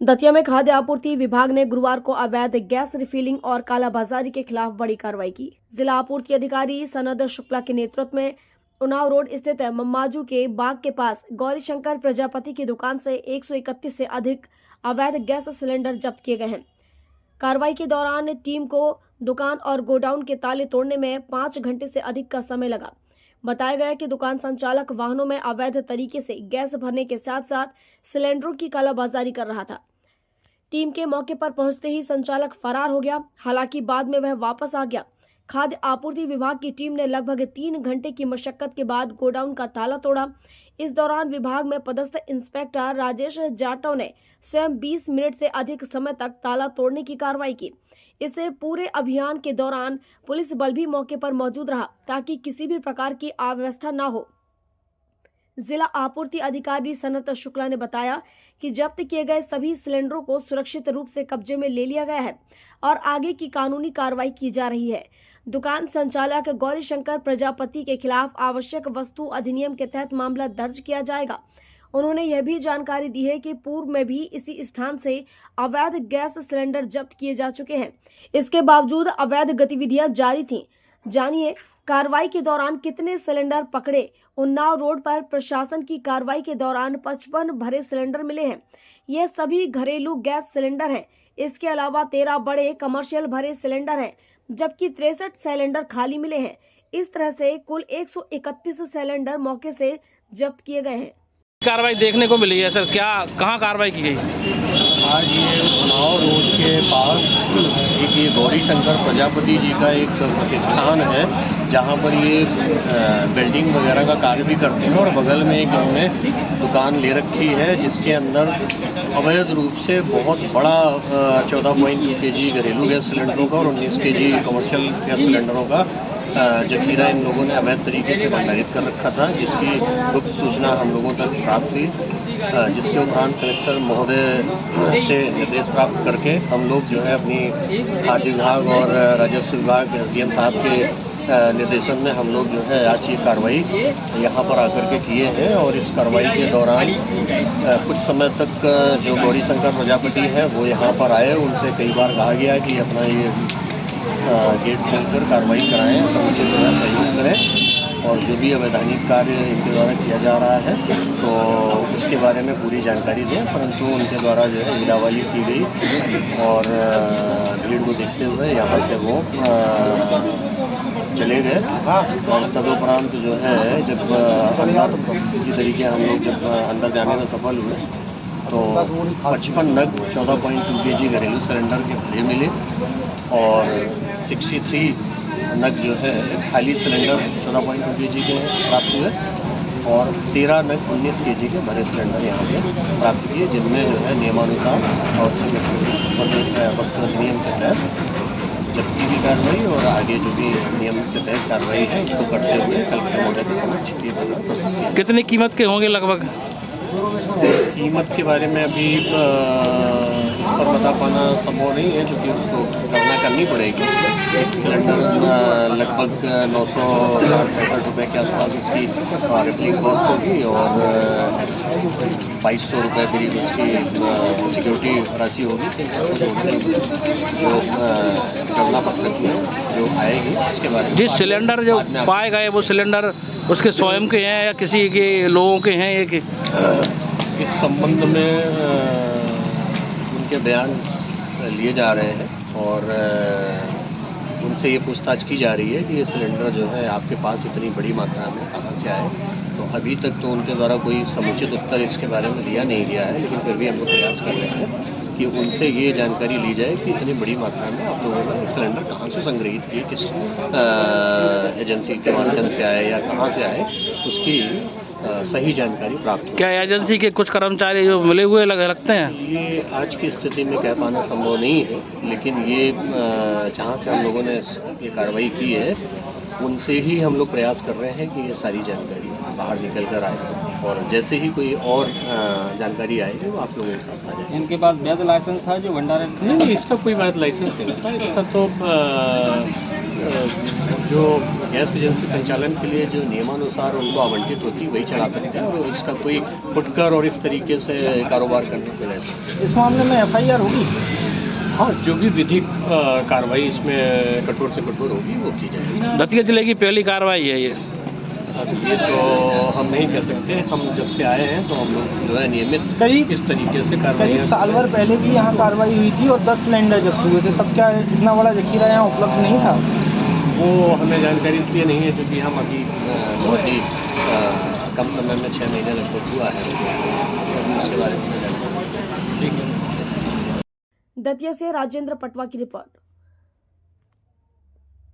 दतिया में खाद्य आपूर्ति विभाग ने गुरुवार को अवैध गैस रिफिलिंग और कालाबाजारी के खिलाफ बड़ी कार्रवाई की। जिला आपूर्ति अधिकारी सनद शुक्ला के नेतृत्व में उन्नाव रोड स्थित मम्माजू के बाग के पास गौरीशंकर प्रजापति की दुकान से 131 से अधिक अवैध गैस सिलेंडर जब्त किए गए हैं। कार्रवाई के दौरान टीम को दुकान और गोडाउन के ताले तोड़ने में 5 घंटे से अधिक का समय लगा। बताया गया कि दुकान संचालक वाहनों में अवैध तरीके से गैस भरने के साथ साथ सिलेंडरों की कालाबाजारी कर रहा था। टीम के मौके पर पहुंचते ही संचालक फरार हो गया, हालांकि बाद में वह वापस आ गया। खाद्य आपूर्ति विभाग की टीम ने लगभग 3 घंटे की मशक्कत के बाद गोडाउन का ताला तोड़ा। इस दौरान विभाग में पदस्थ इंस्पेक्टर राजेश जाटव ने स्वयं 20 मिनट से अधिक समय तक ताला तोड़ने की कार्रवाई की। इससे पूरे अभियान के दौरान पुलिस बल भी मौके पर मौजूद रहा ताकि किसी भी प्रकार की अव्यवस्था न हो। जिला आपूर्ति अधिकारी सनत शुक्ला ने बताया कि जब्त किए गए सभी सिलेंडरों को सुरक्षित रूप से कब्जे में ले लिया गया है और आगे की कानूनी कार्रवाई की जा रही है। दुकान संचालक गौरीशंकर प्रजापति के खिलाफ आवश्यक वस्तु अधिनियम के तहत मामला दर्ज किया जाएगा। उन्होंने यह भी जानकारी दी है कि पूर्व में भी इसी स्थान से अवैध गैस सिलेंडर जब्त किए जा चुके हैं। इसके बावजूद अवैध गतिविधियां जारी थीं। जानिए कार्रवाई के दौरान कितने सिलेंडर पकड़े। उन्नाव रोड पर प्रशासन की कार्रवाई के दौरान 55 भरे सिलेंडर मिले हैं। ये सभी घरेलू गैस सिलेंडर हैं। इसके अलावा 13 बड़े कमर्शियल भरे सिलेंडर हैं, जबकि 63 सिलेंडर खाली मिले हैं। इस तरह से कुल 131 सिलेंडर मौके से जब्त किए गए हैं। कार्रवाई देखने को मिली है सर, क्या कहाँ कार्रवाई की गई? आज ये उन्नाव रोड के पास एक ये गौरीशंकर प्रजापति जी का एक प्रतिष्ठान है, जहाँ पर ये बिल्डिंग वगैरह का कार्य भी करते हैं और बगल में एक इन्होंने दुकान ले रखी है जिसके अंदर अवैध रूप से बहुत बड़ा 14.2 kg घरेलू गैस सिलेंडरों का और 19 kg कमर्शियल गैस सिलेंडरों का जखीरा इन लोगों ने अवैध तरीके से भंडारित कर रखा था, जिसकी गुप्त सूचना हम लोगों तक प्राप्त हुई, जिसके उपरांत कलेक्टर महोदय से निर्देश प्राप्त करके हम लोग जो है अपनी खाद्य विभाग और राजस्व विभाग SDM साहब के निर्देशन में हम लोग जो है आज ये कार्रवाई यहाँ पर आकर के किए हैं। और इस कार्रवाई के दौरान कुछ समय तक जो गौरीशंकर प्रजापति है वो यहाँ पर आए। उनसे कई बार कहा गया कि अपना ये गेट खोलकर कार्रवाई कराएं, समुचित सहयोग करें और जो भी अवैधानिक कार्य इनके द्वारा किया जा रहा है तो उसके बारे में पूरी जानकारी दें। परंतु उनके द्वारा जो है गिलावाली की गई और भीड़ को देखते हुए यहाँ से वो चले गए। और तदुपरांत जो है जब अंदर किसी तरीके हम लोग जब अंदर जाने में सफल हुए तो 55 नग 14.2 kg घरेलू सिलेंडर के भरे मिले और 63 नग जो है खाली सिलेंडर 14.2 kg के प्राप्त हुए और 13 नग 19 kg के भरे सिलेंडर यहाँ पे प्राप्त किए, जिनमें जो है नियमानुसार और वस्तु अधिनियम के तहत जब्ती की कार्रवाई और आगे जो भी नियम के तहत कार्रवाई है उसको करते हुए कलेक्टर महोदय के समक्ष ये बात। कितनी कीमत के होंगे लगभग? कीमत के बारे में अभी इस पर बता पाना संभव नहीं है, क्योंकि उसको गणना करनी पड़ेगी। एक सिलेंडर लगभग 960-65 रुपये के आसपास उसकी रिफिलिंग कॉस्ट होगी और 2200 रुपये करीब उसकी सिक्योरिटी राशि होगी। जो गणना पत्र की जो आएगी उसके बारे में जिस सिलेंडर जो पाए गए वो सिलेंडर उसके स्वयं के हैं या किसी के लोगों के हैं? एक इस संबंध में उनके बयान लिए जा रहे हैं और उनसे ये पूछताछ की जा रही है कि ये सिलेंडर जो है आपके पास इतनी बड़ी मात्रा में कहाँ से आए। तो अभी तक तो उनके द्वारा कोई समुचित उत्तर इसके बारे में दिया नहीं गया है, लेकिन फिर भी हम लोग प्रयास कर रहे हैं कि उनसे ये जानकारी ली जाए कि इतनी बड़ी मात्रा में आप लोगों ने सिलेंडर कहाँ से संग्रहित किए, किस एजेंसी के माध्यम से आए या कहाँ से आए, उसकी सही जानकारी प्राप्त हो। क्या एजेंसी के कुछ कर्मचारी जो मिले हुए लगते हैं? ये आज की स्थिति में कह पाना संभव नहीं है, लेकिन ये जहाँ से हम लोगों ने ये कार्रवाई की है उनसे ही हम लोग प्रयास कर रहे हैं कि ये सारी जानकारी बाहर निकल कर आए और जैसे ही कोई और जानकारी आएगी वो आप लोगों के साथ साझा। इनके पास वैध लाइसेंस था जो भंडारण? नहीं, इसका कोई वैध लाइसेंस नहीं था। इसका तो जो गैस एजेंसी संचालन के लिए जो नियमानुसार उनको आवंटित होती है वही चढ़ा सकते हैं, और इसका कोई फुटकर और इस तरीके से कारोबार करने को ले सकते हैं। इस मामले में FIR होगी? हाँ, जो भी विधिक कार्रवाई इसमें कठोर से कठोर होगी वो की जाएगी। दतिया जिले की पहली कार्रवाई है ये। अब ये तो हम नहीं कह सकते, हम जब से आए हैं तो हम लोग जो है नियमित करीब इस तरीके से कार्रवाई करीब साल भर पहले भी यहाँ कार्रवाई हुई थी और 10 सिलेंडर जब्त हुए थे, तब क्या इतना बड़ा जखीरा यहाँ उपलब्ध नहीं था? वो हमें जानकारी इसलिए नहीं है क्योंकि हम अभी बहुत ही कम समय में 6 महीने लगभग हुआ है, तो उसके बारे में जानकारी। ठीक है। दतिया से राजेंद्र पटवा की रिपोर्ट।